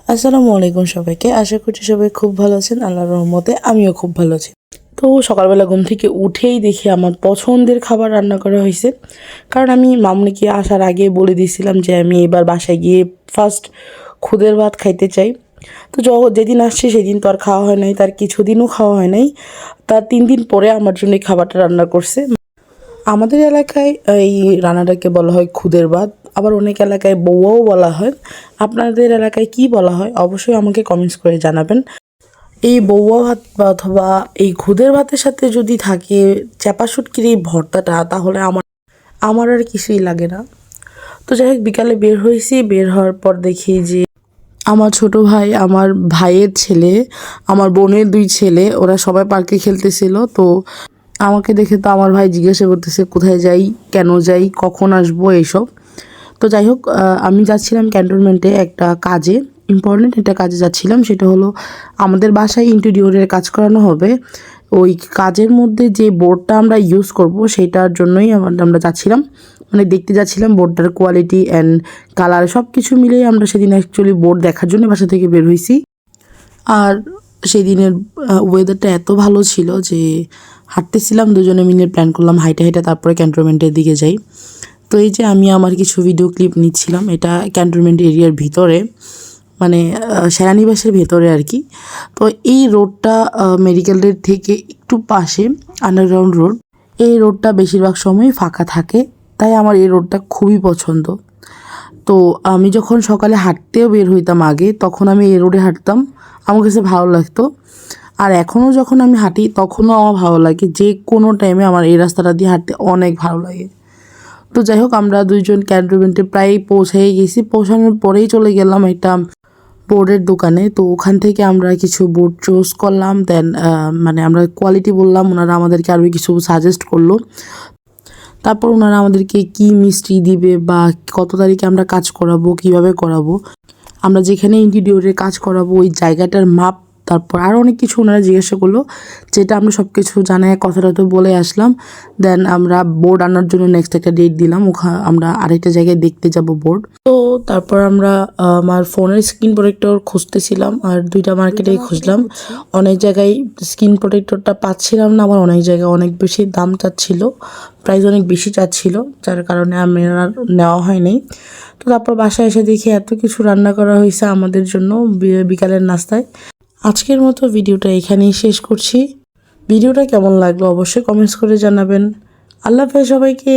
আসসালামু আলাইকুম সবাইকে। আশা করছি সবাই খুব ভালো আছেন। আল্লাহর রহমতে আমিও খুব ভালো আছি। তো সকালবেলা ঘুম থেকে উঠেই দেখি আমার পছন্দের খাবার রান্না করা হয়েছে। কারণ আমি মামুনিকে আসার আগে বলে দিয়েছিলাম যে আমি এবার বাসায় গিয়ে ফার্স্ট খুদের ভাত খাইতে চাই। তো যেদিন আসছে সেদিন তো আর খাওয়া হয় নাই, তার কিছুদিনও খাওয়া হয় নাই। তার 3 দিন পরে আমার জন্য এই খাবারটা রান্না করছে। আমাদের এলাকায় এই রান্নাটাকে বলা হয় খুদের ভাত, আবার অনেক এলাকায় বৌয়াও বলা হয়। আপনাদের এলাকায় কি বলা হয় অবশ্যই আমাকে কমেন্টস করে জানাবেন। এই বৌয়া ভাত বা অথবা এই খুদের ভাতের সাথে যদি থাকে চাপা শুটকির এই ভর্তাটা, তাহলে আমার আমার আর কিছুই লাগে না। তো যাই হোক, বিকালে বের হয়েছি। বের হওয়ার পর দেখি যে আমার ছোট ভাই, আমার ভাইয়ের ছেলে, আমার বোনের 2 ছেলে, ওরা সবাই পার্কে খেলতেছিল। তো আমাকে দেখে তো আমার ভাই জিজ্ঞাসা করতেছে কোথায় যাই, কেন যাই, কখন আসবো, এইসব। তো যাই হোক, আমি যাচ্ছিলাম ক্যান্টনমেন্টে একটা কাজে, ইম্পর্টেন্ট একটা কাজে যাচ্ছিলাম। সেটা হলো আমাদের বাসায় ইন্টেরিয়রের কাজ করানো হবে। ওই কাজের মধ্যে যে বোর্ডটা আমরা ইউজ করব সেটার জন্যই আমরা যাচ্ছিলাম, মানে দেখতে যাচ্ছিলাম বোর্ডটার কোয়ালিটি অ্যান্ড কালার সব কিছু মিলিয়ে। আমরা সেদিন অ্যাকচুয়ালি বোর্ড দেখার জন্য বাসা থেকে বের হয়েছি। আর সেদিনের ওয়েদারটা এত ভালো ছিল যে হাঁটতেছিলাম, দুজনে মিলে প্ল্যান করলাম হাইটে হাইটে তারপরে ক্যান্টনমেন্টের দিকে যাই। তো এই যে আমি আমার কিছু ভিডিও ক্লিপ নিচ্ছিলাম। এটা ক্যান্টনমেন্ট এরিয়ার ভিতরে, মানে সেনানিবাসের ভেতরে আর কি। তো এই রোডটা মেডিকেল রোড থেকে একটু পাশে, আন্ডারগ্রাউন্ড রোড। এই রোডটা বেশিরভাগ সময় ফাঁকা থাকে, তাই আমার এই রোডটা খুবই পছন্দ। তো আমি যখন সকালে হাঁটতেও বের হইতাম আগে, তখন আমি এই রোডে হাঁটতাম, আমার কাছে ভালো লাগতো। আর এখনও যখন আমি হাঁটি তখনও আমার ভালো লাগে, যে কোনো টাইমে আমার এই রাস্তাটা দিয়ে হাঁটতে অনেক ভালো লাগে। তো যাই হোক, আমরা দুইজন ক্যান্টনমেন্টে প্রায় পৌঁছেই গেছি। পৌঁছানোর পরেই চলে গেলাম একটা বোর্ডের দোকানে। তো ওখান থেকে আমরা কিছু বোর্ড চুজ করলাম। দেন মানে আমরা কোয়ালিটি বললাম, ওনারা আমাদেরকে আরও কিছু সাজেস্ট করলো। তারপর ওনারা আমাদেরকে কি মিস্ত্রি দিবে বা কত তারিখে আমরা কাজ করাবো, কিভাবে করাবো, আমরা যেখানে ইন্টেরিয়রে কাজ করাবো ওই জায়গাটার মাপ, তারপর আরও অনেক কিছু ওনারা জিজ্ঞাসা করলো, যেটা আমরা সব কিছু জানায় কথাটা তো বলে আসলাম। দেন আমরা বোর্ড আনার জন্য নেক্সট একটা ডেট দিলাম, আমরা আরেকটা জায়গায় দেখতে যাব বোর্ড। তো তারপর আমরা আমার ফোনের স্ক্রিন প্রোটেক্টর খুঁজতেছিলাম, আর 2টা মার্কেটেই খুঁজলাম। অনেক জায়গায় স্ক্রিন প্রোটেক্টরটা পাচ্ছিলাম না, আবার অনেক জায়গায় অনেক বেশি দাম চাচ্ছিল, প্রাইস অনেক বেশি চাচ্ছিল, যার কারণে আমি আর নেওয়া হয়নি। তো তারপর বাসায় এসে দেখি এত কিছু রান্না করা হয়েছে আমাদের জন্য বিকালের নাস্তায়। আজকের মতো ভিডিওটা এখানেই শেষ করছি। ভিডিওটা কেমন লাগলো অবশ্যই কমেন্টস করে জানাবেন। আল্লাহ হাফেজ সবাইকে।